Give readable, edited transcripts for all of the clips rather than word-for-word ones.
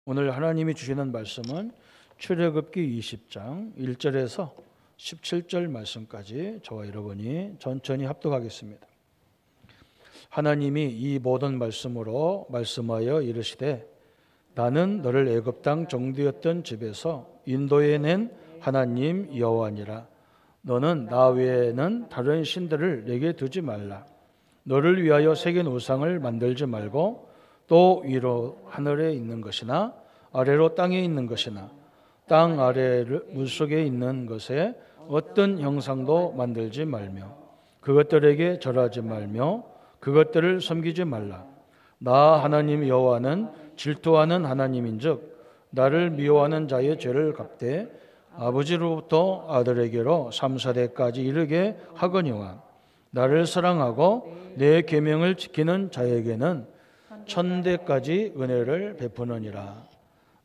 오늘 하나님이 주시는 말씀은 출애굽기 20장 1절에서 17절 말씀까지 저와 여러분이 천천히 합독하겠습니다. 하나님이 이 모든 말씀으로 말씀하여 이르시되 나는 너를 애굽 땅 종되었던 집에서 인도해 낸 하나님 여호와니라. 너는 나 외에는 다른 신들을 내게 두지 말라. 너를 위하여 새긴 우상을 만들지 말고 또 위로 하늘에 있는 것이나 아래로 땅에 있는 것이나 땅 아래 물속에 있는 것에 어떤 형상도 만들지 말며 그것들에게 절하지 말며 그것들을 섬기지 말라. 나 하나님 여호와는 질투하는 하나님인즉 나를 미워하는 자의 죄를 갚되 아버지로부터 아들에게로 3, 4대까지 이르게 하거니와 나를 사랑하고 내 계명을 지키는 자에게는 1000대까지 은혜를 베푸느니라.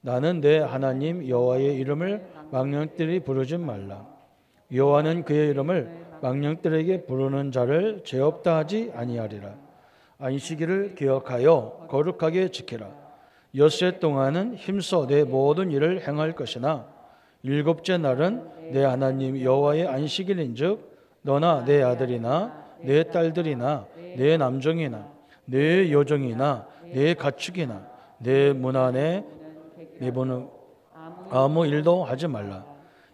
나는 내 하나님 여호와의 이름을 망령들이 부르지 말라. 여호와는 그의 이름을 망령들에게 부르는 자를 죄 없다 하지 아니하리라. 안식일을 기억하여 거룩하게 지키라. 엿새 동안은 힘써 내 모든 일을 행할 것이나 일곱째 날은 내 하나님 여호와의 안식일인즉 너나 내 아들이나 내 딸들이나 내 남종이나 내 여종이나 내 가축이나 내 문 안에 내보는 아무 일도 하지 말라.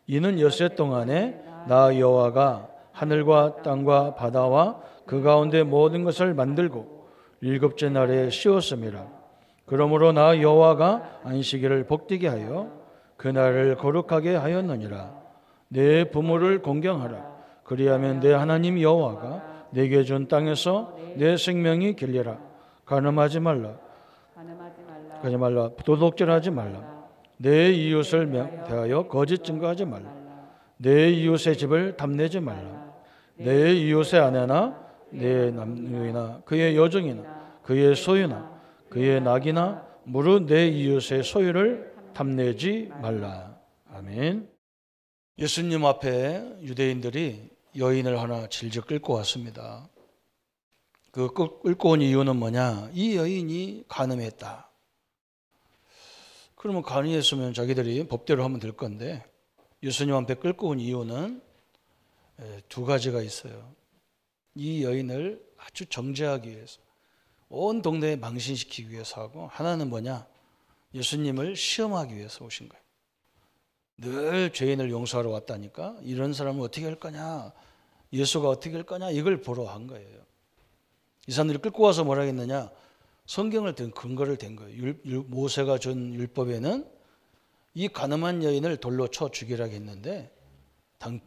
이는 엿새 동안에 나 여호와가 하늘과 땅과 바다와 그 가운데 모든 것을 만들고 일곱째 날에 쉬었음이라. 그러므로 나 여호와가 안식일을 복되게 하여 그날을 거룩하게 하였느니라. 내 부모를 공경하라. 그리하면 내 하나님 여호와가 내게 준 땅에서 내 생명이 길리라. 간음하지 말라. 도둑질하지 말라. 내 이웃을 대하여 거짓 증거하지 말라. 내 이웃의 집을 탐내지 말라. 내 이웃의 아내나 내 남녀이나 그의 여종이나 그의 소유나 그의 낙이나 무릇 내 이웃의 소유를 탐내지 말라. 아멘. 예수님 앞에 유대인들이 여인을 하나 질질 끌고 왔습니다. 그 끌고 온 이유는 뭐냐? 이 여인이 간음했다. 그러면 간음했으면 자기들이 법대로 하면 될 건데 예수님 앞에 끌고 온 이유는 두 가지가 있어요. 이 여인을 아주 정죄하기 위해서, 온 동네에 망신시키기 위해서 하고, 하나는 뭐냐? 예수님을 시험하기 위해서 오신 거예요. 늘 죄인을 용서하러 왔다니까 이런 사람은 어떻게 할 거냐, 예수가 어떻게 할 거냐, 이걸 보러 한 거예요. 이 사람들이 끌고 와서 뭐라 했느냐? 성경을 든 근거를 댄 거예요. 모세가 준 율법에는 이 간음한 여인을 돌로 쳐 죽이라고 했는데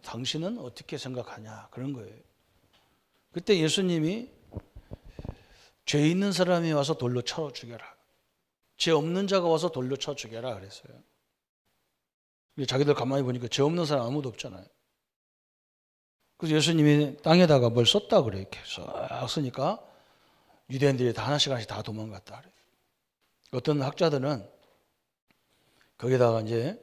당신은 어떻게 생각하냐, 그런 거예요. 그때 예수님이 죄 있는 사람이 와서 돌로 쳐 죽여라, 죄 없는 자가 와서 돌로 쳐 죽여라 그랬어요. 자기들 가만히 보니까 죄 없는 사람 아무도 없잖아요. 그래서 예수님이 땅에다가 뭘 썼다 그래. 이렇게 싹 쓰니까 유대인들이 다 하나씩 다 도망갔다 그래. 어떤 학자들은 거기다가 이제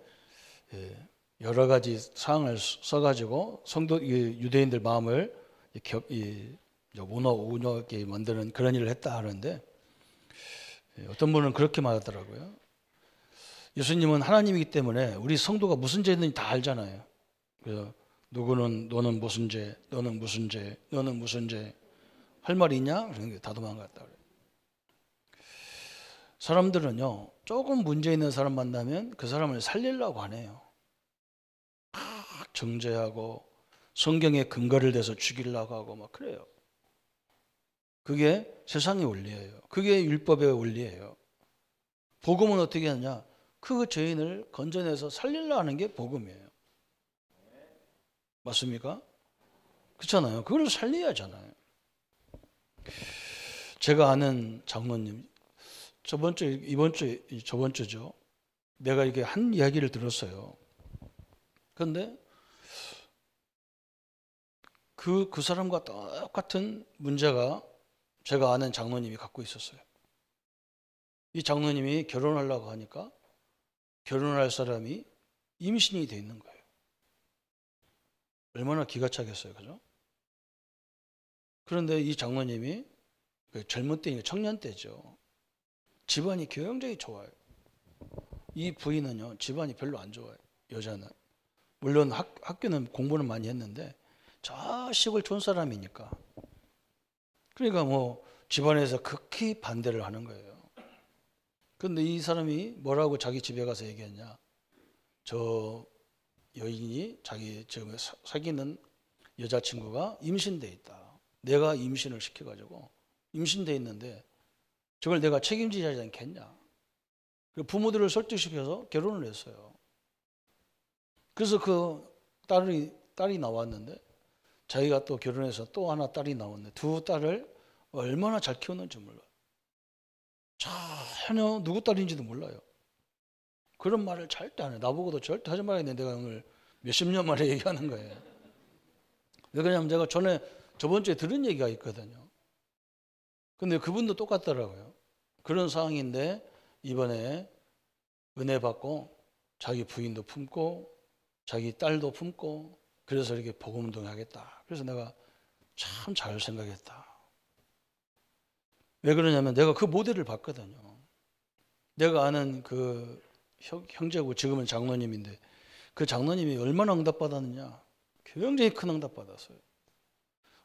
여러 가지 사항을 써가지고 유대인들 마음을 우노하게 만드는 그런 일을 했다 하는데, 어떤 분은 그렇게 말하더라고요. 예수님은 하나님이기 때문에 우리 성도가 무슨 죄든지 다 알잖아요. 그래서 너는 무슨 죄, 너는 무슨 죄, 너는 무슨 죄, 할 말이 있냐? 그런 게 다 도망갔다 그래요. 사람들은요, 조금 문제 있는 사람 만나면 그 사람을 살리려고 하네요. 막 정죄하고 성경에 근거를 대서 죽이려고 하고 막 그래요. 그게 세상의 원리예요. 그게 율법의 원리예요. 복음은 어떻게 하느냐? 그 죄인을 건져내서 살리려고 하는 게 복음이에요. 맞습니까? 그렇잖아요. 그걸 살려야 하잖아요. 제가 아는 장로님, 저번 주죠. 내가 이게 한 이야기를 들었어요. 그런데 그 사람과 똑같은 문제가 제가 아는 장로님이 갖고 있었어요. 이 장로님이 결혼하려고 하니까 결혼할 사람이 임신이 돼 있는 거예요. 얼마나 기가 차겠어요, 그죠? 그런데 이 장로님이 젊은 때니까 청년 때죠. 집안이 교양적이 좋아요. 이 부인은요, 집안이 별로 안 좋아요. 여자는. 물론 학교는 공부는 많이 했는데 저 시골 촌 사람이니까. 그러니까 뭐 집안에서 극히 반대를 하는 거예요. 그런데 이 사람이 뭐라고 자기 집에 가서 얘기했냐. 저 여인이 자기 지금 사귀는 여자친구가 임신돼 있다. 내가 임신을 시켜가지고 임신돼 있는데 저걸 내가 책임지지 않겠냐. 부모들을 설득시켜서 결혼을 했어요. 그래서 그 딸이 나왔는데 자기가 또 결혼해서 또 하나 딸이 나왔는데 두 딸을 얼마나 잘 키웠는지 몰라요. 전혀 누구 딸인지도 몰라요. 그런 말을 절대 안 해요. 나보고도 절대 하지 말아야겠는데 내가 오늘 몇십 년 만에 얘기하는 거예요. 왜 그러냐면 제가 저번 주에 들은 얘기가 있거든요. 근데 그분도 똑같더라고요. 그런 상황인데 이번에 은혜 받고 자기 부인도 품고 자기 딸도 품고 그래서 이렇게 복음 운동하겠다. 그래서 내가 참 잘 생각했다. 왜 그러냐면 내가 그 모델을 봤거든요. 내가 아는 그 형제고 지금은 장로님인데 그 장로님이 얼마나 응답받았느냐. 굉장히 큰 응답받았어요.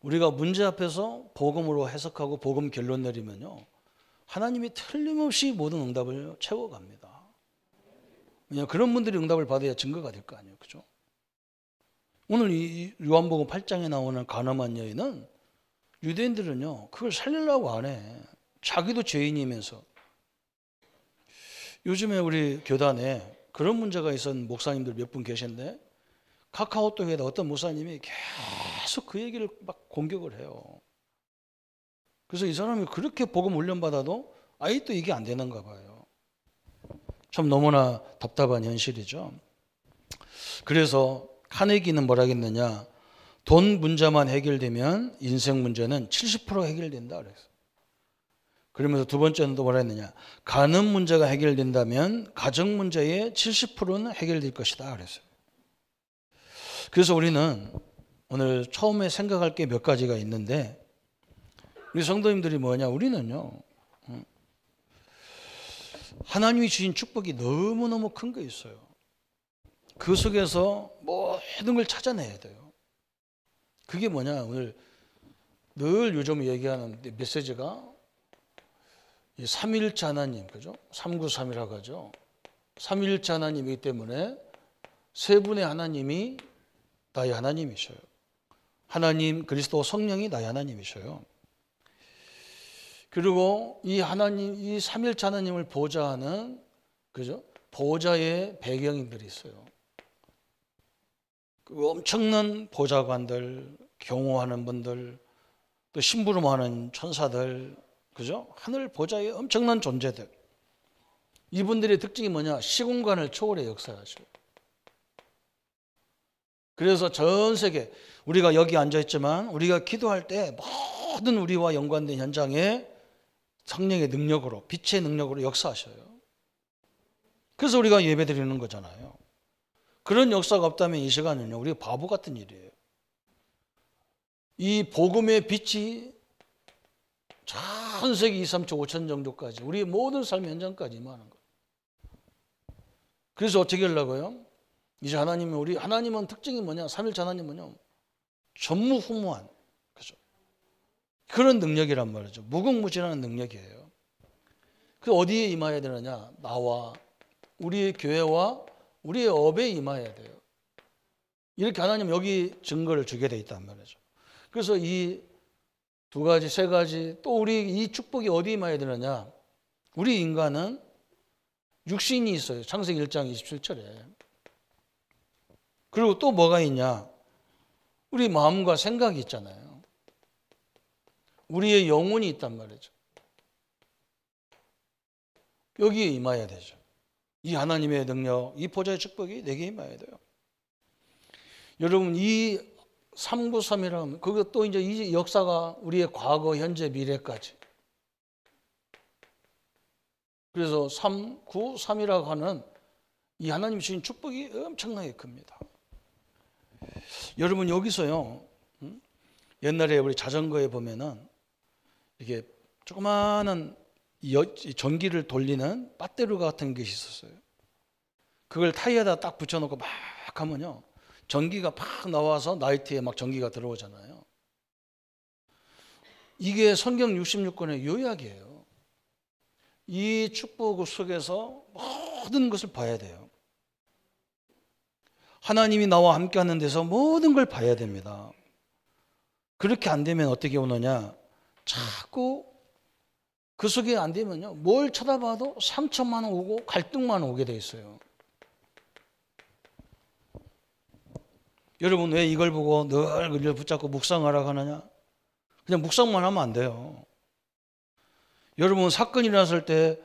우리가 문제 앞에서 복음으로 해석하고 복음 결론 내리면요. 하나님이 틀림없이 모든 응답을 채워갑니다. 왜냐하면 그런 분들이 응답을 받아야 증거가 될 거 아니에요. 그죠? 오늘 이 요한복음 8장에 나오는 가늠한 여인은 유대인들은요. 그걸 살리려고 안 해. 자기도 죄인이면서. 요즘에 우리 교단에 그런 문제가 있었던 목사님들 몇 분 계신데 카카오톡에다 어떤 목사님이 계속 그 얘기를 막 공격을 해요. 그래서 이 사람이 그렇게 복음 훈련받아도 아직도 이게 안 되는가 봐요. 참 너무나 답답한 현실이죠. 그래서 카네기는 뭐라 했느냐. 돈 문제만 해결되면 인생 문제는 70% 해결된다 그랬어요. 그러면서 두 번째는 또 뭐라 했느냐. 간음 문제가 해결된다면 가정 문제의 70%는 해결될 것이다 그랬어요. 그래서 우리는 오늘 처음에 생각할 게 몇 가지가 있는데 우리 성도님들이 뭐냐. 우리는요. 하나님이 주신 축복이 너무너무 큰 거 있어요. 그 속에서 모든 걸 찾아내야 돼요. 그게 뭐냐. 오늘 늘 요즘 얘기하는 메시지가 이 삼위일체 하나님, 그죠? 393이라고 하죠. 삼위일체 하나님이기 때문에 세 분의 하나님이 나의 하나님이셔요. 하나님, 그리스도, 성령이 나의 하나님이셔요. 그리고 이 하나님, 이 삼위일체 하나님을 보좌하는, 그죠? 보좌의 배경들이 있어요. 그 엄청난 보좌관들, 경호하는 분들, 또 심부름하는 천사들, 그죠? 하늘 보좌의 엄청난 존재들. 이분들의 특징이 뭐냐? 시공간을 초월해 역사하셔요. 그래서 전 세계, 우리가 여기 앉아있지만 우리가 기도할 때 모든 우리와 연관된 현장에 성령의 능력으로, 빛의 능력으로 역사하셔요. 그래서 우리가 예배 드리는 거잖아요. 그런 역사가 없다면 이 시간은요, 우리가 바보 같은 일이에요. 이 복음의 빛이 전 세계 2, 3초 5천 정도까지 우리의 모든 삶의 현장까지 임하는 거예요. 그래서 어떻게 하려고요? 이제 하나님은 특징이 뭐냐? 삼일체 하나님은요, 전무후무한, 그죠? 그런 능력이란 말이죠. 무궁무진한 능력이에요. 그 어디에 임해야 되느냐? 나와 우리의 교회와 우리의 업에 임해야 돼요. 이렇게 하나님 여기 증거를 주게 돼 있단 말이죠. 그래서 이 두 가지, 세 가지, 또 우리 이 축복이 어디에 임해야 되느냐? 우리 인간은 육신이 있어요. 창세기 1장 27절에. 그리고 또 뭐가 있냐? 우리 마음과 생각이 있잖아요. 우리의 영혼이 있단 말이죠. 여기에 임해야 되죠. 이 하나님의 능력, 이 보좌의 축복이 내게 임해야 돼요. 여러분, 이 393이라면 그것도 이제 이 역사가 우리의 과거, 현재, 미래까지. 그래서 393이라고 하는 이 하나님 주신 축복이 엄청나게 큽니다. 여러분, 여기서요, 옛날에 우리 자전거에 보면은 이게 조그마한 전기를 돌리는 배터리 같은 것이 있었어요. 그걸 타이어에다 딱 붙여놓고 막 하면요, 전기가 팍 나와서 나이트에 막 전기가 들어오잖아요. 이게 성경 66권의 요약이에요. 이 축복 속에서 모든 것을 봐야 돼요. 하나님이 나와 함께 하는 데서 모든 걸 봐야 됩니다. 그렇게 안 되면 어떻게 오느냐, 자꾸 그 속에 안 되면요, 뭘 쳐다봐도 상처만 오고 갈등만 오게 돼 있어요. 여러분, 왜 이걸 보고 늘 이걸 붙잡고 묵상하라고 하느냐? 그냥 묵상만 하면 안 돼요. 여러분, 사건이 일어났을 때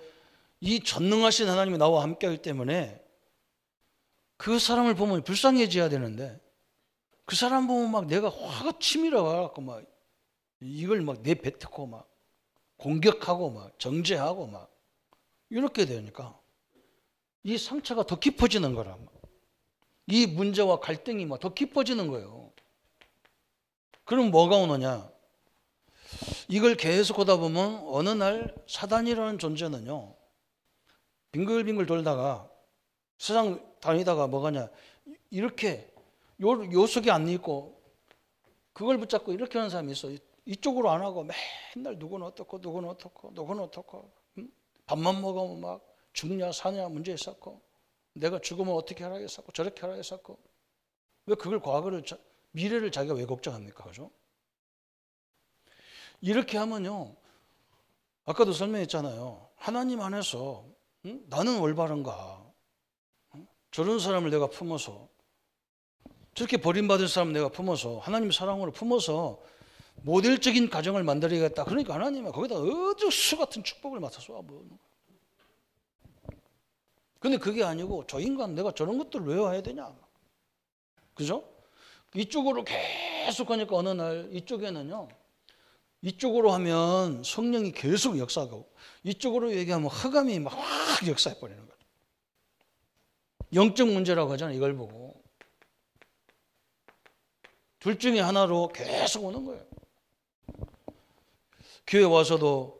이 전능하신 하나님이 나와 함께 하기 때문에 그 사람을 보면 불쌍해져야 되는데, 그 사람 보면 막 내가 화가 치밀어 와갖고 막 이걸 막 내뱉고 막 공격하고 막 정죄하고 막 이렇게 되니까 이 상처가 더 깊어지는 거라. 이 문제와 갈등이 막 더 깊어지는 거예요. 그럼 뭐가 오느냐? 이걸 계속 하다 보면 어느 날 사단이라는 존재는요, 빙글빙글 돌다가 세상 다니다가 뭐가냐, 이렇게 요 속에 안 있고 그걸 붙잡고 이렇게 하는 사람이 있어. 이쪽으로 안 하고 맨날 누구는 어떻고 누구는 어떻고 누구는 어떻고, 밥만 먹으면 막 죽냐 사냐 문제 있었고, 내가 죽으면 어떻게 하라 했었고 저렇게 하라 했었고. 왜 그걸 과거를, 미래를 자기가 왜 걱정합니까? 그죠? 이렇게 하면요, 아까도 설명했잖아요. 하나님 안에서 나는 올바른가? 저런 사람을 내가 품어서, 저렇게 버림받은 사람을 내가 품어서, 하나님 사랑으로 품어서 모델적인 가정을 만들어야겠다. 그러니까 하나님은 거기다 어죽수 같은 축복을 맡아 쏘아부는 거예요. 근데 그게 아니고, 저 인간 내가 저런 것들을 왜 해야 되냐? 그죠? 이쪽으로 계속 하니까 어느 날 이쪽에는요, 이쪽으로 하면 성령이 계속 역사하고, 이쪽으로 얘기하면 흑암이 막 역사해 버리는 거예요. 영적 문제라고 하잖아요. 이걸 보고 둘 중에 하나로 계속 오는 거예요. 교회 와서도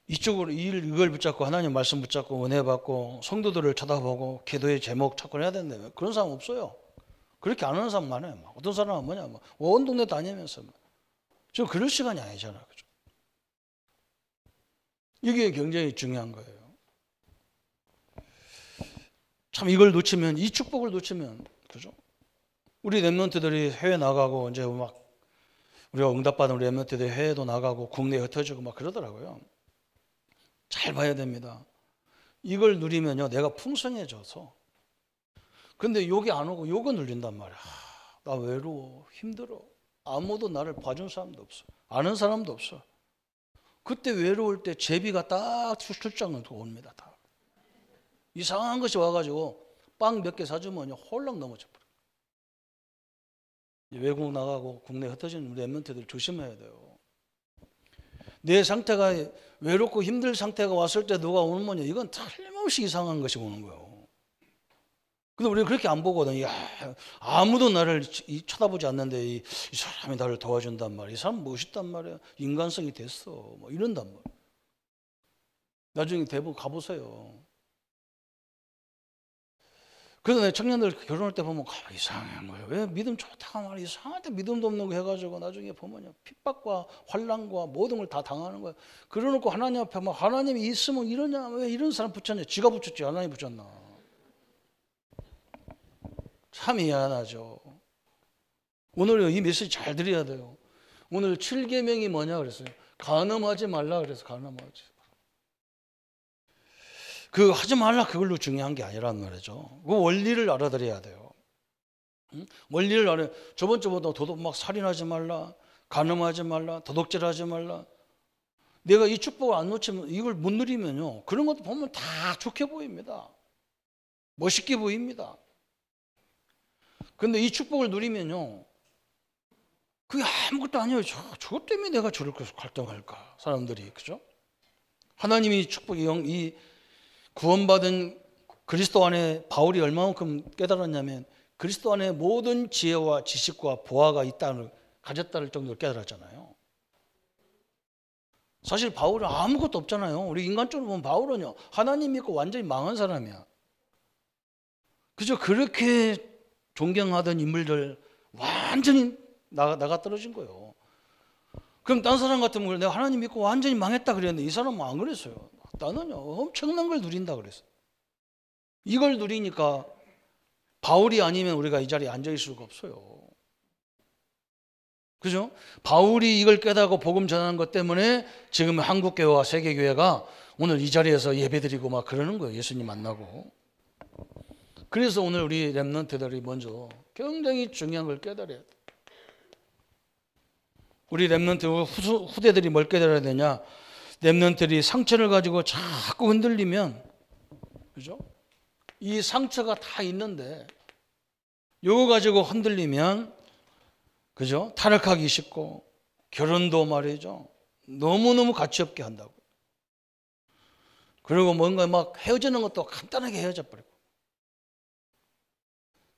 이쪽으로 이걸 붙잡고 하나님 말씀 붙잡고 은혜 받고 성도들을 쳐다보고 기도의 제목 찾고 해야 되는데 그런 사람 없어요. 그렇게 안 하는 사람 많아요. 어떤 사람은 뭐냐, 온 동네 다니면서 저 그럴 시간이 아니잖아요. 그죠? 이게 굉장히 중요한 거예요. 참 이걸 놓치면, 이 축복을 놓치면, 그죠? 우리 랩런트들이 해외 나가고 이제 막 우리가 응답받은 우리 랩런트들이 해외도 나가고 국내에 흩어지고 막 그러더라고요. 잘 봐야 됩니다. 이걸 누리면요, 내가 풍성해져서. 근데 욕이 안 오고 욕은 눌린단 말이야. 나 외로워, 힘들어. 아무도 나를 봐준 사람도 없어. 아는 사람도 없어. 그때 외로울 때 제비가 딱 출장을 옵니다. 다. 이상한 것이 와가지고 빵 몇 개 사주면 홀랑 넘어져 버려. 외국 나가고 국내 흩어지는 우리 랩런트들 조심해야 돼요. 내 상태가 외롭고 힘들 상태가 왔을 때 누가 오면 이건 틀림없이 이상한 것이 오는 거예요. 근데 우리는 그렇게 안 보거든요. 아무도 나를 쳐다보지 않는데 이 사람이 나를 도와준단 말이야. 이 사람 멋있단 말이야. 인간성이 됐어. 뭐 이런단 말이야. 나중에 대부분 가보세요. 그래서 내 청년들 결혼할 때 보면 이상한 거예요. 왜 믿음 좋다고 말이야. 이상한데 믿음도 없는 거 해가지고 나중에 보면요, 핍박과 환난과 모든 걸 다 당하는 거예요. 그러놓고 하나님 앞에 막 하나님이 있으면 이러냐, 왜 이런 사람 붙였냐. 지가 붙였지 하나님 붙였나. 참 미안하죠. 오늘 이 메시지 잘 드려야 돼요. 오늘 7계명이 뭐냐 그랬어요. 간음하지 말라 그래서 간음하지. 그 하지 말라 그걸로 중요한 게 아니란 말이죠. 그 원리를 알아들어야 돼요. 원리를 알아. 저번 주보다 도둑 막 살인하지 말라, 간음하지 말라, 도둑질하지 말라. 내가 이 축복을 안 놓치면, 이걸 못 누리면요, 그런 것도 보면 다 좋게 보입니다. 멋있게 보입니다. 근데 이 축복을 누리면요, 그게 아무것도 아니에요. 저것 때문에 내가 저렇게 갈등할까, 사람들이. 그죠? 하나님이 축복이 이 구원받은 그리스도 안에 바울이 얼마만큼 깨달았냐면, 그리스도 안에 모든 지혜와 지식과 보화가 있다는, 가졌다는 정도로 깨달았잖아요. 사실 바울은 아무것도 없잖아요. 우리 인간적으로 보면 바울은요, 하나님 믿고 완전히 망한 사람이야. 그저 그렇게 존경하던 인물들 완전히 나가 떨어진 거예요. 그럼 딴 사람 같으면 내가 하나님 믿고 완전히 망했다 그랬는데 이 사람은 안 그랬어요. 나는요 엄청난 걸 누린다 그랬어요. 이걸 누리니까 바울이 아니면 우리가 이 자리에 앉아 있을 수가 없어요. 그죠? 바울이 이걸 깨닫고 복음 전하는 것 때문에 지금 한국교회와 세계교회가 오늘 이 자리에서 예배드리고 막 그러는 거예요. 예수님 만나고. 그래서 오늘 우리 렘넌트들이 먼저 굉장히 중요한 걸 깨달아야 돼. 우리 렘넌트 후대들이 뭘 깨달아야 되냐? 렘넌트들이 상처를 가지고 자꾸 흔들리면, 그죠? 이 상처가 다 있는데 요거 가지고 흔들리면, 그죠? 타락하기 쉽고 결혼도 말이죠. 너무너무 가치 없게 한다고. 그리고 뭔가 막 헤어지는 것도 간단하게 헤어져 버리고.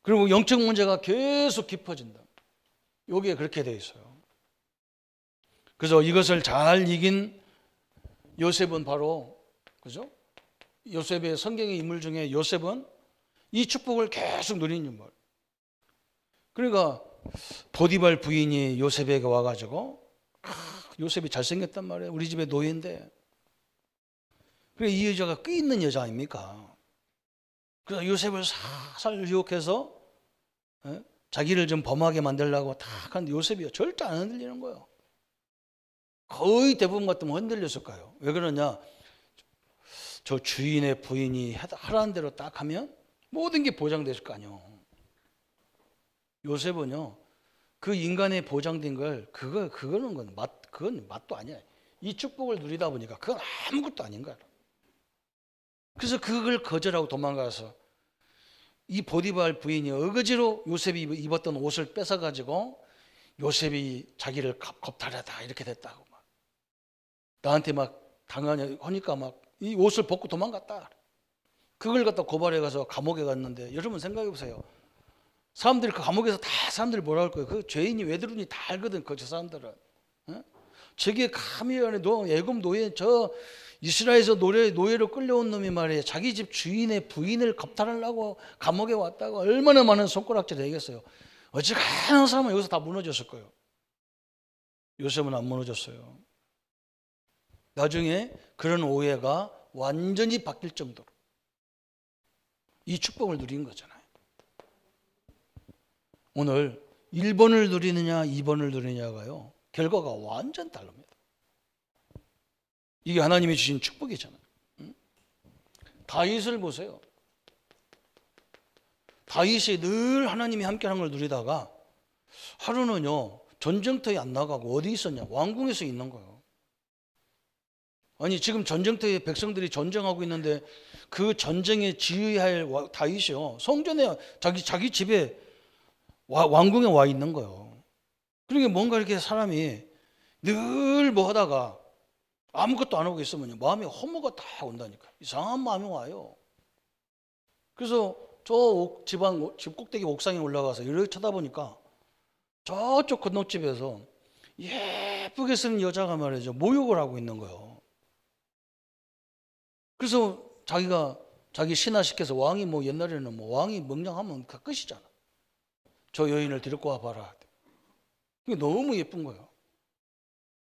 그리고 영적 문제가 계속 깊어진다. 여기에 그렇게 돼 있어요. 그래서 이것을 잘 이긴 요셉은 바로, 그죠? 요셉의 성경의 인물 중에 요셉은 이 축복을 계속 누린 인물. 그러니까 보디발 부인이 요셉에게 와가지고 요셉이 잘생겼단 말이에요. 우리 집에 노예인데. 그래 이 여자가 꽤 있는 여자 아닙니까? 그래서 요셉을 살살 유혹해서 자기를 좀 범하게 만들려고 탁 하는데 요셉이 절대 안 흔들리는 거예요. 거의 대부분 같으면 흔들렸을 거예요. 왜 그러냐? 저 주인의 부인이 하라는 대로 딱 하면 모든 게 보장됐을 거 아니에요. 요셉은요, 그 인간의 보장된 걸 그건 맛도 아니야. 이 축복을 누리다 보니까 그건 아무것도 아닌 거야. 그래서 그걸 거절하고 도망가서 이 보디발 부인이 어거지로 요셉이 입었던 옷을 뺏어가지고 요셉이 자기를 겁탈하다 이렇게 됐다고 막 나한테 막 당하냐 하니까 막 이 옷을 벗고 도망갔다. 그걸 갖다 고발해 가서 감옥에 갔는데 여러분 생각해 보세요. 사람들이 그 감옥에서 다 사람들이 뭐라 할 거예요. 그 죄인이 왜 들어오니 다 알거든. 그 사람들은. 저게 감히 애굽 노예 저 이스라엘에서 노예로 끌려온 놈이 말이에요. 자기 집 주인의 부인을 겁탈하려고 감옥에 왔다고 얼마나 많은 손가락질을 하겠어요. 어지간한 사람은 여기서 다 무너졌을 거예요. 요셉은 안 무너졌어요. 나중에 그런 오해가 완전히 바뀔 정도로 이 축복을 누린 거잖아요. 오늘 1번을 누리느냐 2번을 누리느냐가요. 결과가 완전 다릅니다. 이게 하나님이 주신 축복이잖아요. 다윗을 보세요. 다윗이 늘 하나님이 함께하는 걸 누리다가 하루는요 전쟁터에 안 나가고 어디 있었냐? 왕궁에서 있는 거예요. 아니 지금 전쟁터에 백성들이 전쟁하고 있는데 그 전쟁에 지휘할 다윗이요 성전에 자기 집에 왕궁에 와 있는 거예요. 그러니까 뭔가 이렇게 사람이 늘 뭐 하다가 아무것도 안 하고 있으면 마음에 허무가 딱 온다니까. 이상한 마음이 와요. 그래서 저 집 꼭대기 옥상에 올라가서 이렇게 쳐다보니까 저쪽 건너집에서 예쁘게 쓰는 여자가 말이죠 모욕을 하고 있는 거예요. 그래서 자기 신하시켜서 왕이 뭐 옛날에는 뭐 왕이 명령하면 그 끝이잖아. 저 여인을 데리고 와봐라. 그게 너무 예쁜 거예요.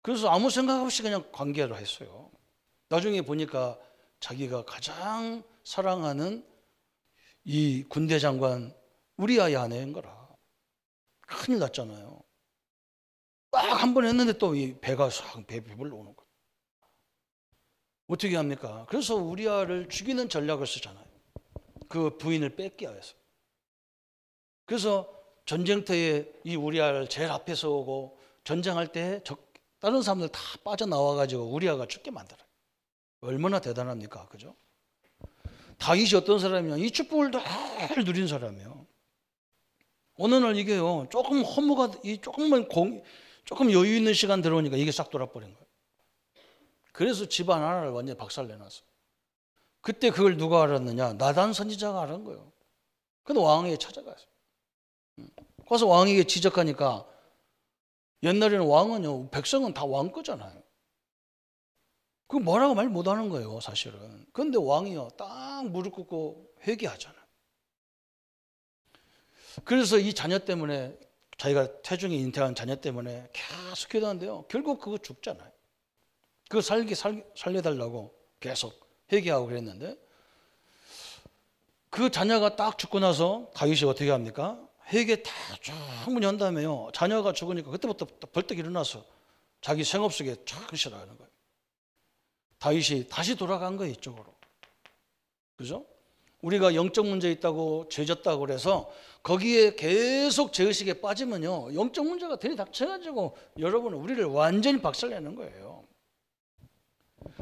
그래서 아무 생각 없이 그냥 관계를 했어요. 나중에 보니까 자기가 가장 사랑하는 이 군대 장관 우리아의 아내인 거라. 큰일 났잖아요. 딱 한 번 했는데 또 이 배가 싹 배불러 오는 거예요. 어떻게 합니까? 그래서 우리아를 죽이는 전략을 쓰잖아요. 그 부인을 뺏기 위해서. 그래서 전쟁터에 이 우리아를 제일 앞에서 오고 전쟁할 때 다른 사람들 다 빠져나와가지고 우리아가 죽게 만들어요. 얼마나 대단합니까? 그죠? 다윗이 어떤 사람이냐? 이 축복을 잘 누린 사람이에요. 어느 날 이게요, 조금 허무가, 조금 여유 있는 시간 들어오니까 이게 싹 돌아버린 거예요. 그래서 집안 하나를 완전히 박살내놨어요. 그때 그걸 누가 알았느냐? 나단 선지자가 알은 거예요. 그래서 왕에게 찾아갔어요. 가서 왕에게 지적하니까 옛날에는 왕은요, 백성은 다 왕 거잖아요. 그 뭐라고 말 못하는 거예요, 사실은. 그런데 왕이요, 딱 무릎 꿇고 회개하잖아요. 그래서 이 자녀 때문에 자기가 태중에 잉태한 자녀 때문에 계속 기도하는데요. 결국 그거 죽잖아요. 그거 살려달라고 계속 회개하고 그랬는데 그 자녀가 딱 죽고 나서 다윗이 어떻게 합니까? 회개 다 충분히 한 다음에요. 자녀가 죽으니까 그때부터 벌떡 일어나서 자기 생업 속에 쫙 시작하는 거예요. 다윗이 다시 돌아간 거예요, 이쪽으로. 그죠? 우리가 영적 문제 있다고 죄졌다고 그래서 거기에 계속 죄의식에 빠지면요, 영적 문제가 들이닥쳐가지고 여러분 우리를 완전히 박살내는 거예요.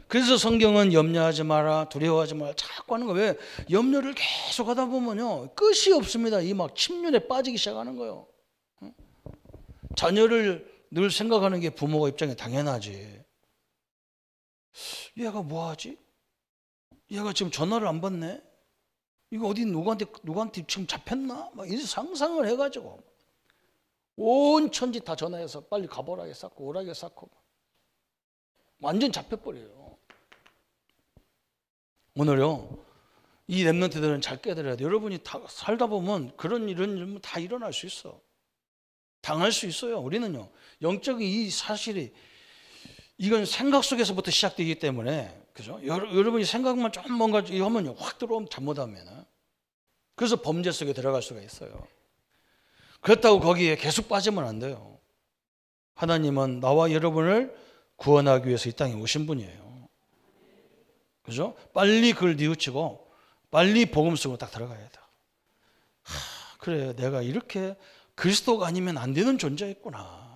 그래서 성경은 염려하지 마라, 두려워하지 마라 자꾸 하는 거예요. 왜? 염려를 계속 하다 보면요 끝이 없습니다. 이 막 침륜에 빠지기 시작하는 거예요. 자녀를 늘 생각하는 게 부모가 입장에 당연하지. 얘가 뭐하지? 얘가 지금 전화를 안 받네? 이거 어디 누구한테 지금 잡혔나? 막 이런 상상을 해가지고 온 천지 다 전화해서 빨리 가보라게 쌓고 오라게 쌓고 완전 잡혀버려요. 오늘요 이 렘넌트들은 잘 깨달아야 돼요. 여러분이 다 살다 보면 그런 일은 다 일어날 수 있어. 당할 수 있어요. 우리는요 영적인 이 사실이 이건 생각 속에서부터 시작되기 때문에, 그죠? 여러분이 생각만 좀 뭔가 하면요 확 들어오면 잘못하면 그래서 범죄 속에 들어갈 수가 있어요. 그렇다고 거기에 계속 빠지면 안 돼요. 하나님은 나와 여러분을 구원하기 위해서 이 땅에 오신 분이에요. 그죠? 빨리 그걸 뉘우치고 빨리 복음 속으로 딱 들어가야 돼. 그래, 내가 이렇게 그리스도가 아니면 안 되는 존재였구나.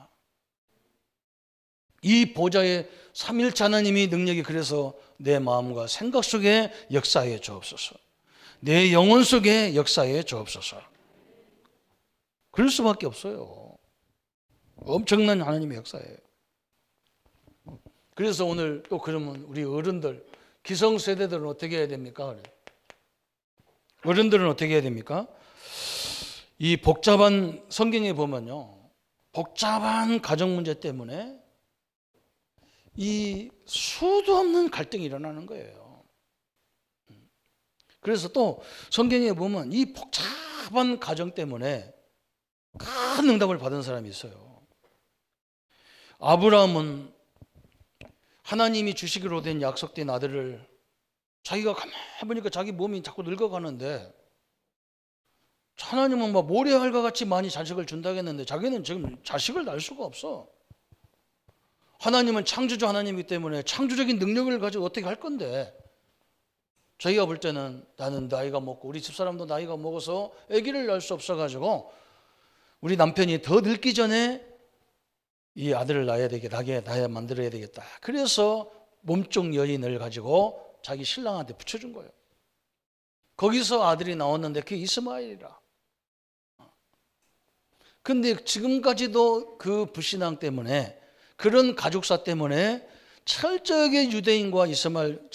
이 보좌의 삼일체 하나님이 능력이 그래서 내 마음과 생각 속에 역사해 주옵소서. 내 영혼 속에 역사해 주옵소서. 그럴 수밖에 없어요. 엄청난 하나님의 역사예요. 그래서 오늘 또 그러면 우리 어른들, 기성세대들은 어떻게 해야 됩니까? 어른들은 어떻게 해야 됩니까? 이 복잡한 성경에 보면요, 복잡한 가정 문제 때문에 이 수도 없는 갈등이 일어나는 거예요. 그래서 또 성경에 보면 이 복잡한 가정 때문에 큰 응답을 받은 사람이 있어요. 아브라함은 하나님이 주시기로 된 약속된 아들을 자기가 가만히 보니까 자기 몸이 자꾸 늙어가는데 하나님은 막 모래알과 같이 많이 자식을 준다고 했는데 자기는 지금 자식을 낳을 수가 없어. 하나님은 창조주 하나님이기 때문에 창조적인 능력을 가지고 어떻게 할 건데 자기가 볼 때는 나는 나이가 먹고 우리 집사람도 나이가 먹어서 아기를 낳을 수 없어가지고 우리 남편이 더 늙기 전에 이 아들을 낳아야 만들어야 되겠다. 그래서 몸종 여인을 가지고 자기 신랑한테 붙여준 거예요. 거기서 아들이 나왔는데 그게 이스마엘이라. 근데 지금까지도 그 불신앙 때문에 그런 가족사 때문에 철저하게 유대인과 이스마엘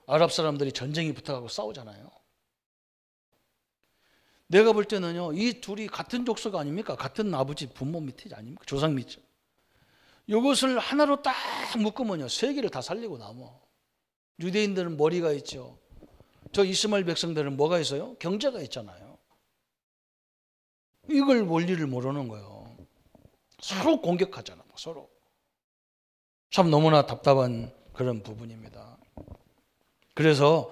아랍 사람들이 전쟁이 붙어가고 싸우잖아요. 내가 볼 때는요 이 둘이 같은 족속 아닙니까? 같은 아버지 부모 밑이 아닙니까? 조상 밑이죠. 이것을 하나로 딱 묶으면요 세계를 다 살리고 남어. 유대인들은 머리가 있죠. 저 이스마엘 백성들은 뭐가 있어요? 경제가 있잖아요. 이걸 원리를 모르는 거예요. 서로 공격하잖아. 서로. 참 너무나 답답한 그런 부분입니다. 그래서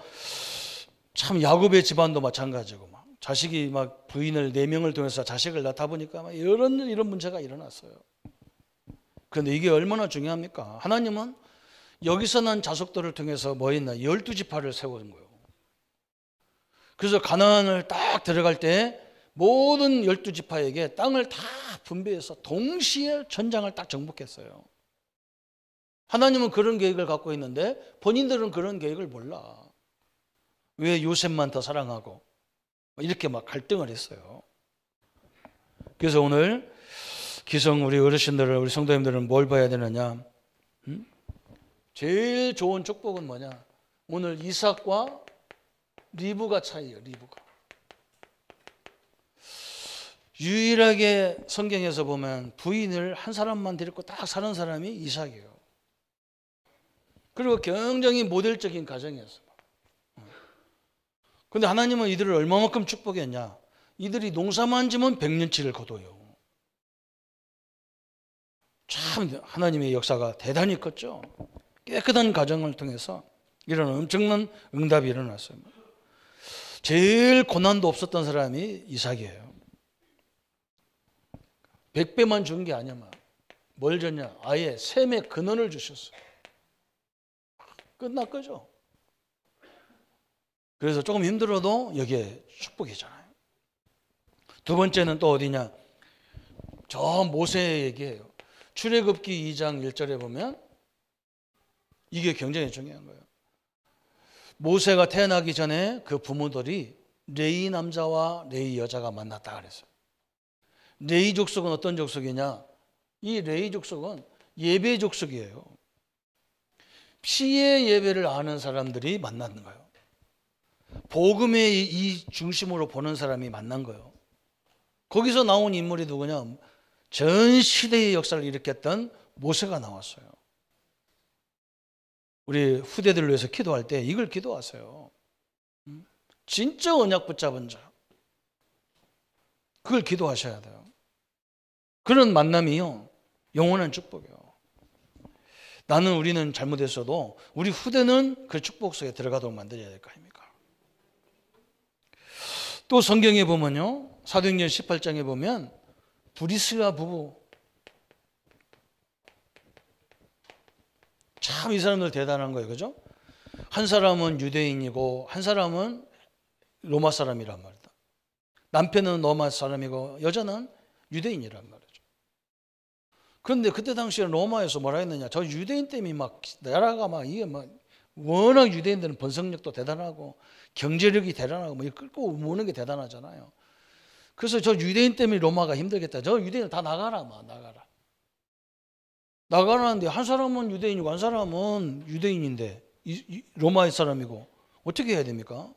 참 야곱의 집안도 마찬가지고 막 자식이 막 부인을 4명을 통해서 자식을 낳다 보니까 막 이런 문제가 일어났어요. 그런데 이게 얼마나 중요합니까? 하나님은 여기서 난 자손들을 통해서 뭐 했나? 12지파를 세운 거예요. 그래서 가나안을 딱 들어갈 때 모든 12지파에게 땅을 다 분배해서 동시에 전장을 딱 정복했어요. 하나님은 그런 계획을 갖고 있는데 본인들은 그런 계획을 몰라. 왜 요셉만 더 사랑하고 이렇게 막 갈등을 했어요. 그래서 오늘 기성 우리 어르신들을 우리 성도님들은 뭘 봐야 되느냐? 제일 좋은 축복은 뭐냐? 오늘 이삭과 리브가 차이예요. 리브가 유일하게 성경에서 보면 부인을 한 사람만 데리고 딱 사는 사람이 이삭이에요. 그리고 굉장히 모델적인 가정이었어요. 그런데 하나님은 이들을 얼마만큼 축복했냐? 이들이 농사만 지면 100년치를 거둬요. 참 하나님의 역사가 대단히 컸죠. 깨끗한 가정을 통해서 이런 엄청난 응답이 일어났어요. 제일 고난도 없었던 사람이 이삭이에요. 100배만 준 게 아니야. 뭘 줬냐? 아예 셈의 근원을 주셨어요. 끝난 거죠. 그래서 조금 힘들어도 여기에 축복이잖아요. 두 번째는 또 어디냐? 저 모세 얘기예요. 출애굽기 2장 1절에 보면 이게 굉장히 중요한 거예요. 모세가 태어나기 전에 그 부모들이 레위 남자와 레위 여자가 만났다 그랬어요. 레위 족속은 어떤 족속이냐? 이 레위 족속은 예배 족속이에요. 피의 예배를 아는 사람들이 만나는 거예요. 복음의 이 중심으로 보는 사람이 만난 거예요. 거기서 나온 인물이 누구냐? 전 시대의 역사를 일으켰던 모세가 나왔어요. 우리 후대들을 위해서 기도할 때 이걸 기도하세요. 진짜 언약 붙잡은 자. 그걸 기도하셔야 돼요. 그런 만남이요, 영원한 축복이에요. 우리는 잘못했어도 우리 후대는 그 축복 속에 들어가도록 만들어야 될 거 아닙니까? 또 성경에 보면요, 사도행전 18장에 보면 브리스가 부부, 참 이 사람들 대단한 거예요. 그죠? 한 사람은 유대인이고 한 사람은 로마 사람이란 말이다. 남편은 로마 사람이고 여자는 유대인이란 말이죠. 그런데 그때 당시에 로마에서 뭐라 했느냐? 저 유대인 때문에 막 나라가 막 이게 막 워낙 유대인들은 번성력도 대단하고 경제력이 대단하고 뭐 끌고 모으는 게 대단하잖아요. 그래서 저 유대인 때문에 로마가 힘들겠다. 저 유대인 다 나가라, 막 나가라. 나가라는데 한 사람은 유대인이고 한 사람은 유대인인데 로마의 사람이고 어떻게 해야 됩니까?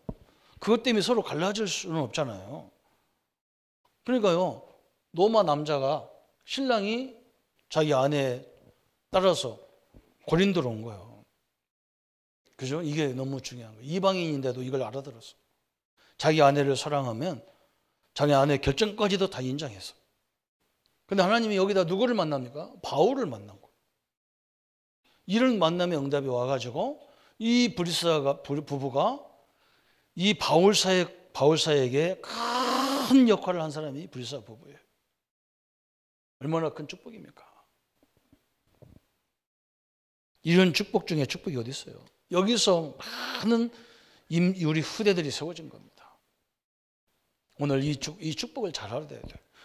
그것 때문에 서로 갈라질 수는 없잖아요. 그러니까요, 로마 남자가 신랑이 자기 아내 따라서 고린도로 온 거예요. 그죠? 이게 너무 중요한 거예요. 이방인인데도 이걸 알아들었어. 자기 아내를 사랑하면 자기 아내의 결정까지도 다 인정했어. 근데 하나님이 여기다 누구를 만납니까? 바울을 만난 거예요. 이런 만남의 응답이 와가지고 이 브리스가 부부가 이 바울사에게 큰 역할을 한 사람이 브리스가 부부예요. 얼마나 큰 축복입니까? 이런 축복 중에 축복이 어디 있어요? 여기서 많은 우리 후대들이 세워진 겁니다. 오늘 이 축복을 잘 알아야 돼요.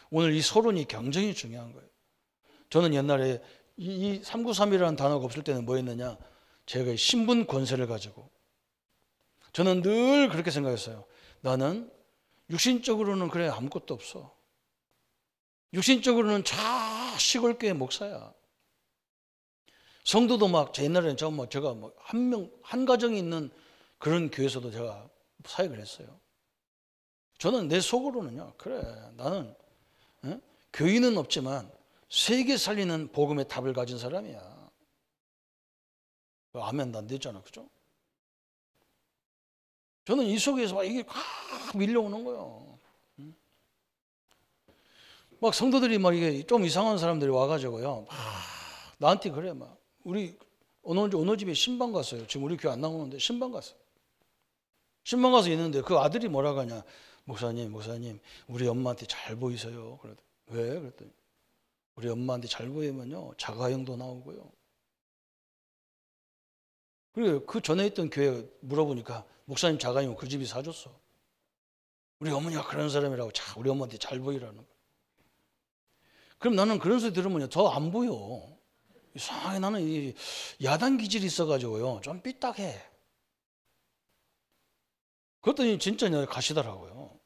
오늘 이 서론이 굉장히 중요한 거예요. 저는 옛날에 이 393이라는 단어가 없을 때는 뭐 했느냐? 제가 신분 권세를 가지고 저는 늘 그렇게 생각했어요. 나는 육신적으로는 그래 아무것도 없어. 육신적으로는 시골교회 목사야. 성도도 막 옛날에는 제가 한 가정이 있는 그런 교회에서도 제가 사역을 했어요. 저는 내 속으로는요, 그래 나는 교인은 없지만 세계 살리는 복음의 답을 가진 사람이야. 아멘 안 되잖아, 그죠? 저는 이 속에서 막 이게 막 밀려오는 거예요. 막 성도들이 막 이게 좀 이상한 사람들이 와가지고요, 나한테 그래 막 우리 어느 집에 신방 갔어요. 지금 우리 교회 안 나오는데 신방 갔어요. 신방 가서 있는데 그 아들이 뭐라고 하냐? 목사님, 우리 엄마한테 잘 보이세요. 그러더니 왜? 그랬더니 우리 엄마한테 잘 보이면요 자가형도 나오고요. 그리고 그 전에 있던 교회 물어보니까 목사님 자가형 그 집이 사줬어. 우리 어머니가 그런 사람이라고 우리 엄마한테 잘 보이라는 거. 그럼 나는 그런 소리 들으면 더 안 보여. 이상하게 나는 이 야단 기질이 있어가지고요 좀 삐딱해. 그랬더니 진짜 가시더라고요.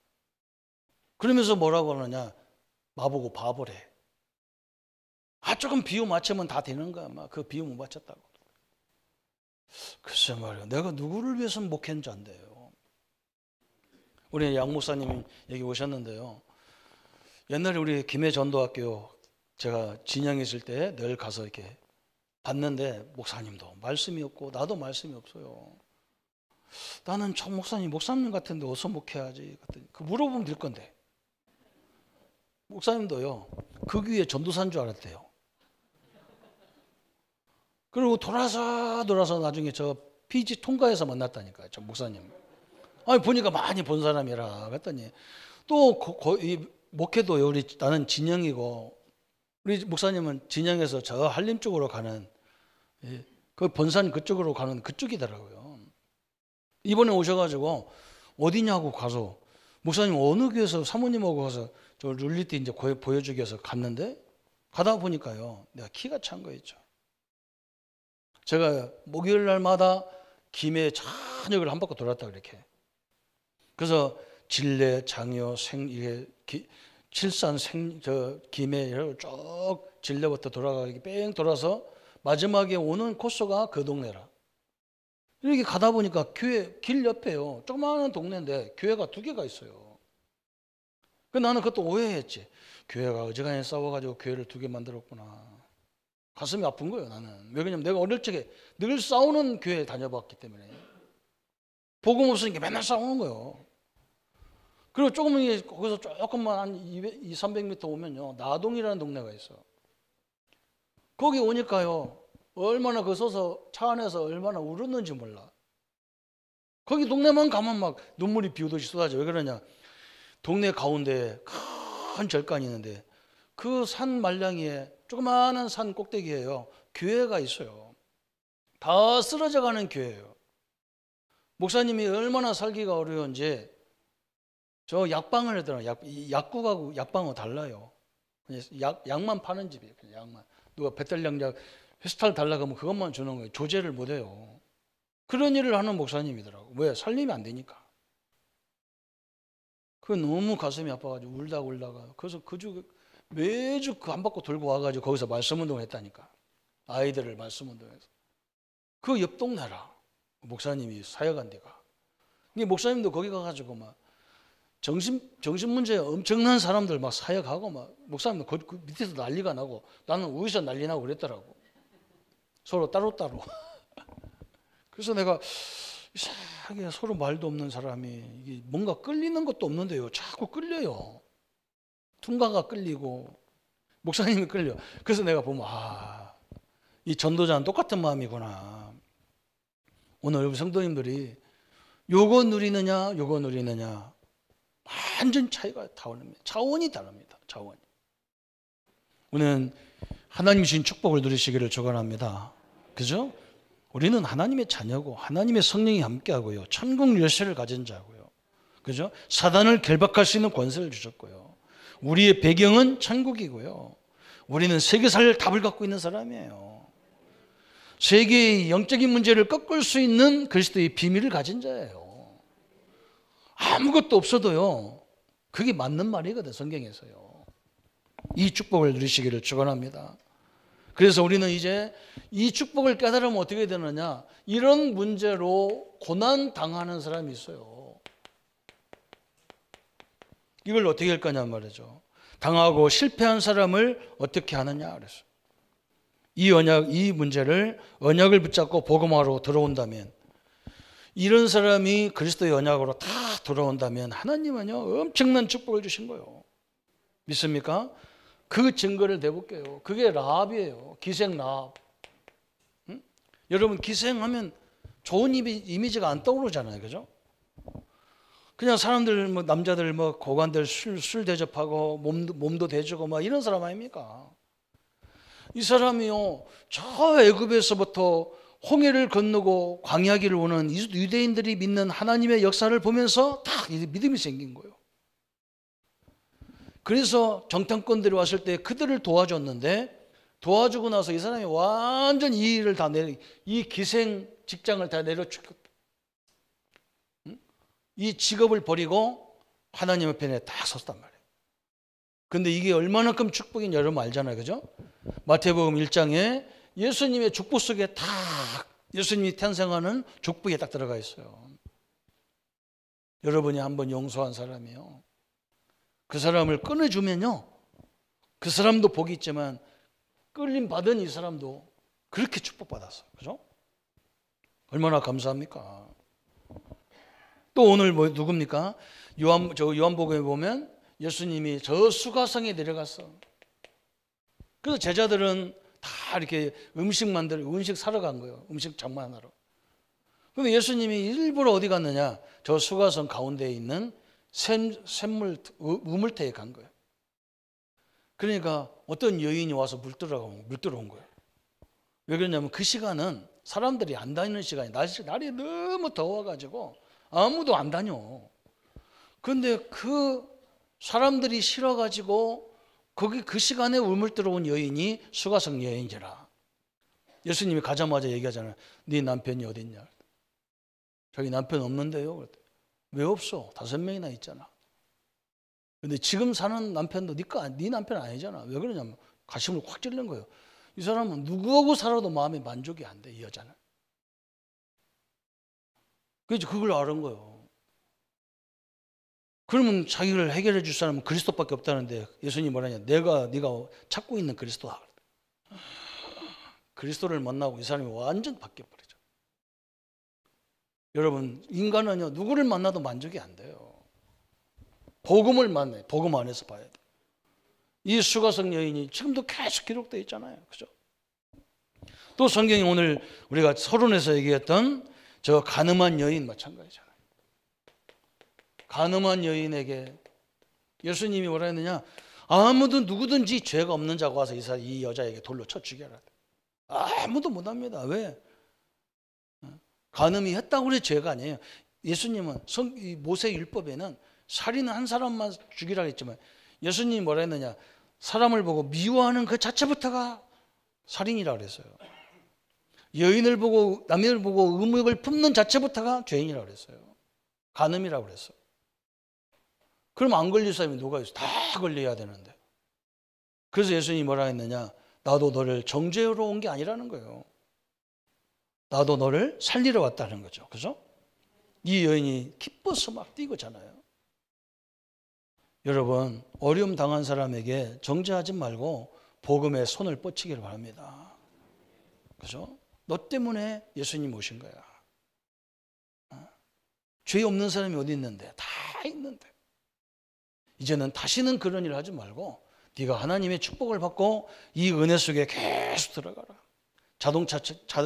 그러면서 뭐라고 하느냐? 나보고 바보래. 조금 비유 맞추면 다 되는 거야. 그 비유 못 맞췄다고. 글쎄 말이야. 내가 누구를 위해서 목회인지 안 돼요. 우리 양 목사님 여기 오셨는데요. 옛날에 우리 김해 전도학교 제가 진양에 있을 때 늘 가서 이렇게 봤는데 목사님도 말씀이 없고 나도 말씀이 없어요. 나는 저 목사님 같은데 어디서 목회하지? 그 물어보면 될 건데 목사님도요. 그 교회 전도사인 줄 알았대요. 그리고 돌아서 나중에 저 PG 통과해서 만났다니까요. 저 목사님. 아니 보니까 많이 본 사람이라 그랬더니 또 이 목회도요. 나는 진영이고 우리 목사님은 진영에서 저 한림 쪽으로 가는 그 본산 그쪽으로 가는 그쪽이더라고요. 이번에 오셔가지고 어디냐고 가서 목사님 어느 교회에서 사모님하고 가서 저 룰리티 이제 보여주기 위해서 갔는데 가다 보니까요. 내가 키가 찬 거 있죠. 제가 목요일 날마다 김해 전역을 한 바퀴 돌았다 그렇게. 그래서 진례, 장여, 칠산, 김해 이렇게 쭉 진례부터 돌아가기 뺑 돌아서 마지막에 오는 코스가 그 동네라. 이렇게 가다 보니까 교회 길 옆에요. 조그마한 동네인데 교회가 2개가 있어요. 그 나는 그것도 오해했지. 교회가 어지간히 싸워가지고 교회를 2개 만들었구나. 가슴이 아픈 거예요, 나는. 왜 그러냐면 내가 어릴 적에 늘 싸우는 교회에 다녀봤기 때문에. 복음 없으니까 맨날 싸우는 거예요. 그리고 거기서 조금만 한 200-300m 오면요. 나동이라는 동네가 있어요. 거기 오니까요. 얼마나 그 서서 차 안에서 얼마나 울었는지 몰라. 거기 동네만 가면 막 눈물이 비오듯이 쏟아져. 왜 그러냐. 동네 가운데 큰 절간이 있는데 그 산 말량이에 조그마한 산 꼭대기에요. 교회가 있어요. 다 쓰러져 가는 교회예요. 목사님이 얼마나 살기가 어려운지 저 약방을 하더라고요. 약국하고 약방하고 달라요. 약만 파는 집이에요. 약만. 누가 배탈량약 회스탈 달라고 하면 그것만 주는 거예요. 조제를 못 해요. 그런 일을 하는 목사님이더라고요. 왜? 살림이 안 되니까. 그 너무 가슴이 아파가지고 울다가 그래서 매주 그 한 바퀴 돌고 와가지고 거기서 말씀 운동을 했다니까. 아이들을 말씀 운동해서. 그 옆 동네라. 목사님이 사역한 데가. 이 목사님도 거기 가가지고 막 정신 문제에 엄청난 사람들 막 사역하고 막 목사님도 그 밑에서 난리가 나고 나는 위에서 난리 나고 그랬더라고. 서로 따로따로. 그래서 내가 이상하게 서로 말도 없는 사람이 이게 뭔가 끌리는 것도 없는데요. 자꾸 끌려요. 퉁가가 끌리고 목사님이 끌려. 그래서 내가 보면 이 전도자는 똑같은 마음이구나. 오늘 여러분 성도님들이 요거 누리느냐 완전 차이가 다릅니다. 차원이 다릅니다. 차원이. 우리는 하나님 주신 축복을 누리시기를 축원합니다. 그죠? 우리는 하나님의 자녀고 하나님의 성령이 함께하고요. 천국 열쇠를 가진 자고요. 그죠? 사단을 결박할 수 있는 권세를 주셨고요. 우리의 배경은 천국이고요. 우리는 세계사를 답을 갖고 있는 사람이에요. 세계의 영적인 문제를 꺾을 수 있는 그리스도의 비밀을 가진 자예요. 아무것도 없어도요. 그게 맞는 말이거든, 성경에서요. 이 축복을 누리시기를 축원합니다. 그래서 우리는 이제 이 축복을 깨달으면 어떻게 되느냐? 이런 문제로 고난 당하는 사람이 있어요. 이걸 어떻게 할 거냐 말이죠. 당하고 실패한 사람을 어떻게 하느냐 그랬어요. 이 문제를 언약을 붙잡고 복음화로 들어온다면, 이런 사람이 그리스도의 언약으로 다 돌아온다면 하나님은요 엄청난 축복을 주신 거예요. 믿습니까? 그 증거를 내볼게요. 그게 라합이에요. 기생 라합. 응? 여러분 기생하면 좋은 이미지가 안 떠오르잖아요. 그죠? 그냥 사람들 남자들 고관들 술 대접하고 몸도 대주고 이런 사람 아닙니까? 이 사람이요 저 애굽에서부터 홍해를 건너고 광야길을 오는 유대인들이 믿는 하나님의 역사를 보면서 다 믿음이 생긴 거예요. 그래서 정탐꾼들이 왔을 때 그들을 도와줬는데, 도와주고 나서 이 사람이 완전 이 일을 이 기생 직장을 다 내려치고 이 직업을 버리고 하나님의 편에 딱 섰단 말이에요. 근데 이게 얼마나큼 축복인지 여러분 알잖아요. 그죠? 마태복음 1장에 예수님의 축복 속에 딱 예수님이 탄생하는 축복에 딱 들어가 있어요. 여러분이 한번 용서한 사람이요, 그 사람을 끊어주면요, 그 사람도 복이 있지만 끌림 받은 이 사람도 그렇게 축복받았어요. 그죠? 얼마나 감사합니까? 또 오늘 누굽니까? 요한복음에 보면 예수님이 저 수가성에 내려갔어. 그래서 제자들은 다 이렇게 음식 사러 간 거예요. 음식 장만하러. 근데 예수님이 일부러 어디 갔느냐? 저 수가성 가운데에 있는 우물태에 간 거예요. 그러니까 어떤 여인이 와서 물 들어온 거예요. 왜 그러냐면 그 시간은 사람들이 안 다니는 시간이 날이 너무 더워가지고 아무도 안 다녀. 그런데 그 사람들이 싫어가지고 거기 그 시간에 우물 들어온 여인이 수가성 여인이라. 예수님이 가자마자 얘기하잖아요. 네 남편이 어딨냐? 자기 남편 없는데요. 왜 없어? 5명이나 있잖아. 근데 지금 사는 남편도 네 남편 아니잖아. 왜 그러냐면 가슴을 확 찔른 거예요. 이 사람은 누구하고 살아도 마음에 만족이 안 돼, 이 여자는. 그래서 그걸 아는 거예요. 그러면 자기를 해결해 줄 사람은 그리스도밖에 없다는데 예수님이 뭐라냐? 네가 찾고 있는 그리스도다. 그리스도를 만나고 이 사람이 완전 바뀌어버리죠. 여러분, 인간은요, 누구를 만나도 만족이 안 돼요. 복음을 만나요. 복음 안에서 봐야 돼요. 이 수가성 여인이 지금도 계속 기록되어 있잖아요. 그죠? 또 성경이 오늘 우리가 서론에서 얘기했던 저 가늠한 여인 마찬가지잖아요. 가늠한 여인에게 예수님이 뭐라 했느냐? 아무도 누구든지 죄가 없는 자가 와서 이 여자에게 돌로 쳐 죽여라. 아무도 못합니다. 왜? 간음이 했다고 그래 죄가 아니에요. 예수님은 모세 율법에는 살인은 한 사람만 죽이라 했지만 예수님이 뭐라 했느냐? 사람을 보고 미워하는 그 자체부터가 살인이라 그랬어요. 여인을 보고 남을 보고 의목을 품는 자체부터가 죄인이라 그랬어요. 간음이라고 그랬어요. 그럼 안 걸릴 사람이 누가 있어? 다 걸려야 되는데. 그래서 예수님이 뭐라 했느냐? 나도 너를 정죄하러 온 게 아니라는 거예요. 나도 너를 살리러 왔다는 거죠. 그죠? 이 여인이 기뻐서 막 뛰고잖아요. 여러분, 어려움 당한 사람에게 정죄하지 말고 복음에 손을 뻗치기를 바랍니다. 그죠? 너 때문에 예수님 오신 거야. 죄 없는 사람이 어디 있는데? 다 있는데. 이제는 다시는 그런 일을 하지 말고 네가 하나님의 축복을 받고 이 은혜 속에 계속 들어가라.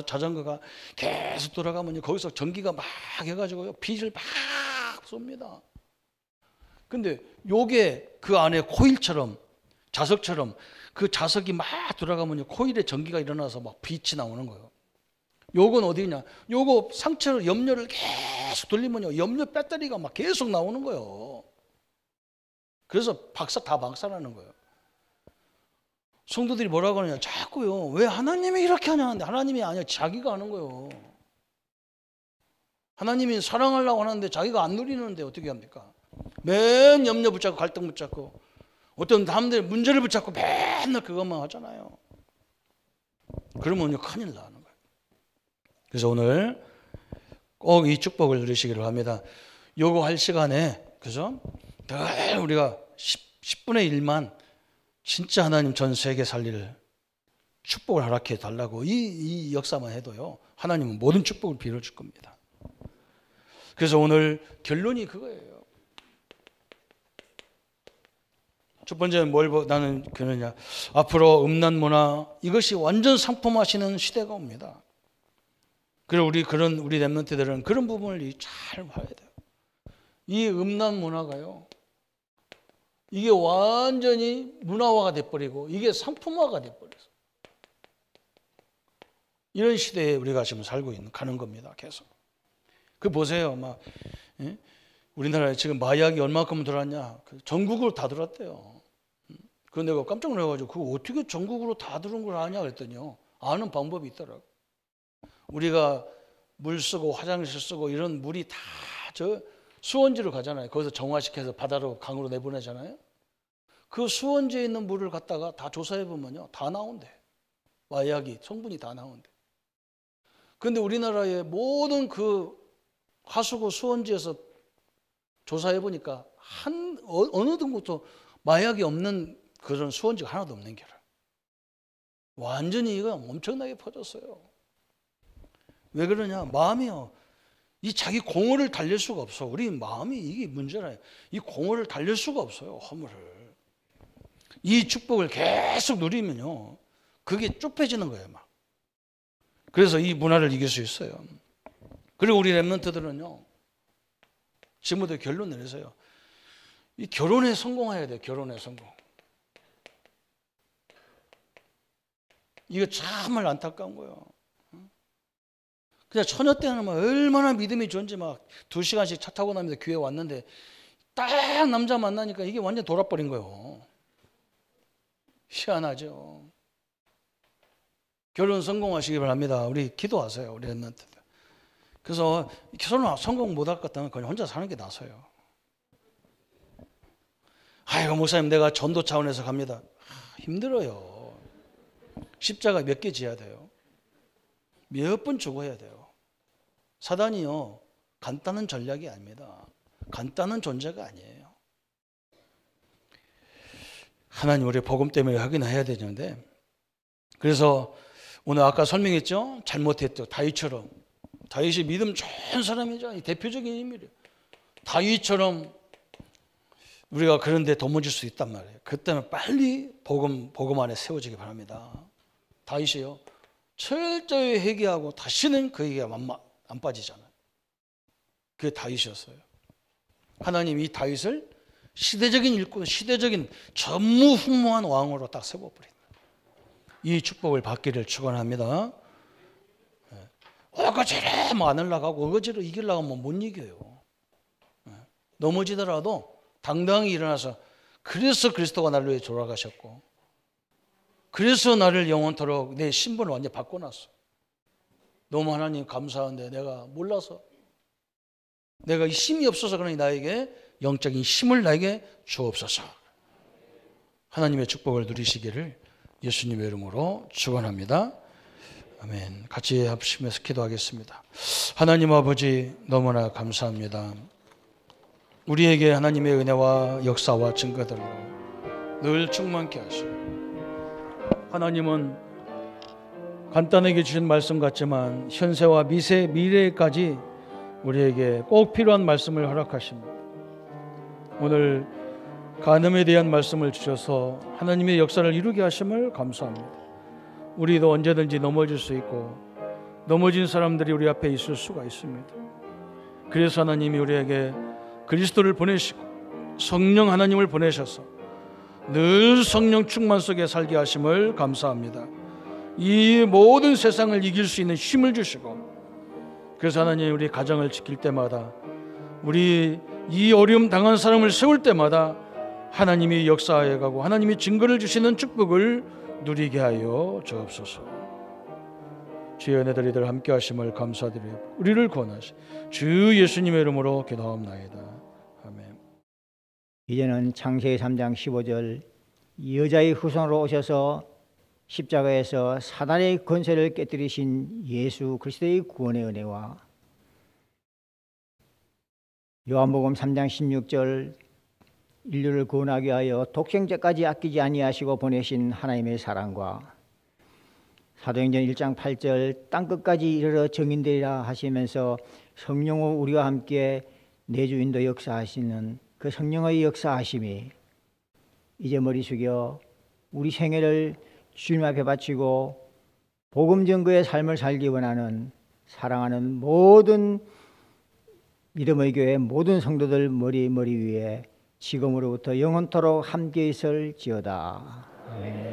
자전거가 계속 돌아가면 거기서 전기가 막 해가지고요 빛을 막 쏩니다. 근데 요게 그 안에 코일처럼 자석처럼 그 자석이 막 돌아가면 코일에 전기가 일어나서 막 빛이 나오는 거예요. 요건 어디냐? 요거 상처를 염료를 계속 돌리면요 염료 배터리가 막 계속 나오는 거예요. 그래서 다 박살나는 거예요. 성도들이 뭐라고 하느냐? 자꾸요. 왜 하나님이 이렇게 하냐는데 하나님이 아니야. 자기가 하는 거예요. 하나님이 사랑하려고 하는데 자기가 안 누리는데 어떻게 합니까? 맨 염려 붙잡고 갈등 붙잡고 어떤 사람들이 문제를 붙잡고 맨날 그것만 하잖아요. 그러면 큰일 나는 거예요. 그래서 오늘 꼭 이 축복을 누리시기를 합니다. 요거 할 시간에 그죠? 늘 우리가 10분의 1만 진짜 하나님 전 세계 살릴 축복을 허락해 달라고 이 역사만 해도요 하나님은 모든 축복을 빌어줄 겁니다. 그래서 오늘 결론이 그거예요. 첫 번째는 나는 그러냐? 앞으로 음란 문화 이것이 완전 상품화시는 시대가 옵니다. 그리고 우리 렘넌트들은 그런 부분을 잘 봐야 돼요. 이 음란 문화가요. 이게 완전히 문화화가 돼버리고 이게 상품화가 돼버렸어요. 이런 시대에 우리가 지금 가는 겁니다. 계속. 그 보세요. 우리나라에 지금 마약이 얼마큼 들어왔냐? 전국으로 다 들어왔대요. 그런데 내가 깜짝 놀라가지고 그거 어떻게 전국으로 다 들어온 걸 아냐 그랬더니요. 아는 방법이 있더라고. 우리가 물 쓰고 화장실 쓰고 이런 물이 다 수원지로 가잖아요. 거기서 정화시켜서 바다로 강으로 내보내잖아요. 그 수원지에 있는 물을 갖다가 다 조사해 보면요. 다 나온대. 마약이 성분이 다 나온대. 그런데 우리나라의 모든 그 하수구 수원지에서 조사해 보니까 어느 등부터 마약이 없는 그런 수원지가 하나도 없는 게라. 완전히 이거 엄청나게 퍼졌어요. 왜 그러냐? 마음이요. 이 자기 공허를 달랠 수가 없어. 우리 마음이 이게 문제라요. 이 공허를 달랠 수가 없어요. 허물을. 이 축복을 계속 누리면요, 그게 좁혀지는 거예요, 막. 그래서 이 문화를 이길 수 있어요. 그리고 우리 랩런트들은요, 지금부터 결론 내리세요. 이 결혼에 성공해야 돼요. 결혼에 성공. 이거 정말 안타까운 거예요. 그냥 처녀 때는 막 얼마나 믿음이 좋은지 막 2시간씩 차 타고 나면서 교회 왔는데 딱 남자 만나니까 이게 완전 돌아버린 거예요. 희한하죠. 결혼 성공하시기 바랍니다. 우리 기도하세요. 우리 랩런트들. 그래서 결혼 성공 못할 것 같다면 그냥 혼자 사는 게 나서요. 아이고 목사님 내가 전도 차원에서 갑니다. 힘들어요. 십자가 몇 개 지어야 돼요. 몇 번 죽어야 돼요. 사단이요, 간단한 전략이 아닙니다. 간단한 존재가 아니에요. 하나님 우리 복음 때문에 하긴 해야 되는데, 그래서 오늘 아까 설명했죠. 잘못했죠. 다윗처럼. 다윗이 믿음 좋은 사람이죠. 대표적인 인물이에요. 다윗처럼 우리가 그런데 도무질 수 있단 말이에요. 그때는 빨리 복음 안에 세워지기 바랍니다. 다윗이요, 철저히 회개하고 다시는 그 얘기가 안 빠지잖아요. 그게 다윗이었어요. 하나님 이 다윗을 시대적인 일꾼, 시대적인 전무후무한 왕으로 딱 세워버린다. 이 축복을 받기를 축원합니다. 어거지로 뭐 안 올라가고 어거지로 이기려고 하면 못 이겨요. 넘어지더라도 당당히 일어나서, 그래서 그리스도가 나를 위해 돌아가셨고, 그래서 나를 영원토록 내 신분을 완전히 바꿔놨어. 너무 하나님 감사한데 내가 몰라서, 내가 이 힘이 없어서 그러니 나에게 영적인 힘을 나에게 주옵소서. 하나님의 축복을 누리시기를 예수님의 이름으로 축원합니다. 아멘. 같이 합심해서 기도하겠습니다. 하나님 아버지 너무나 감사합니다. 우리에게 하나님의 은혜와 역사와 증거들로 늘 충만케 하시고, 하나님은 간단하게 주신 말씀 같지만 현세와 미래까지 우리에게 꼭 필요한 말씀을 허락하십니다. 오늘 간음에 대한 말씀을 주셔서 하나님의 역사를 이루게 하심을 감사합니다. 우리도 언제든지 넘어질 수 있고 넘어진 사람들이 우리 앞에 있을 수가 있습니다. 그래서 하나님이 우리에게 그리스도를 보내시고 성령 하나님을 보내셔서 늘 성령 충만 속에 살게 하심을 감사합니다. 이 모든 세상을 이길 수 있는 힘을 주시고, 그래서 하나님 우리 가정을 지킬 때마다, 우리 이 어려움 당한 사람을 세울 때마다 하나님이 역사해 가고 하나님이 증거를 주시는 축복을 누리게 하여 주옵소서. 주의 은혜들이 늘 함께 하심을 감사드리고 우리를 구원하시 주 예수님의 이름으로 기도하옵나이다. 아멘. 이제는 창세기 3장 15절, 여자의 후손으로 오셔서 십자가에서 사단의 권세를 깨뜨리신 예수 그리스도의 구원의 은혜와 요한복음 3장 16절, 인류를 구원하기 위하여 독생자까지 아끼지 아니하시고 보내신 하나님의 사랑과 사도행전 1장 8절, 땅끝까지 이르러 증인되리라 하시면서 성령으로 우리와 함께 내주인도 역사하시는 그 성령의 역사하심이 이제 머리 숙여 우리 생애를 주님 앞에 바치고 복음 증거의 삶을 살기 원하는 사랑하는 모든 믿음의 교회 모든 성도들 머리 위에 지금으로부터 영원토록 함께 있을지어다. 아멘.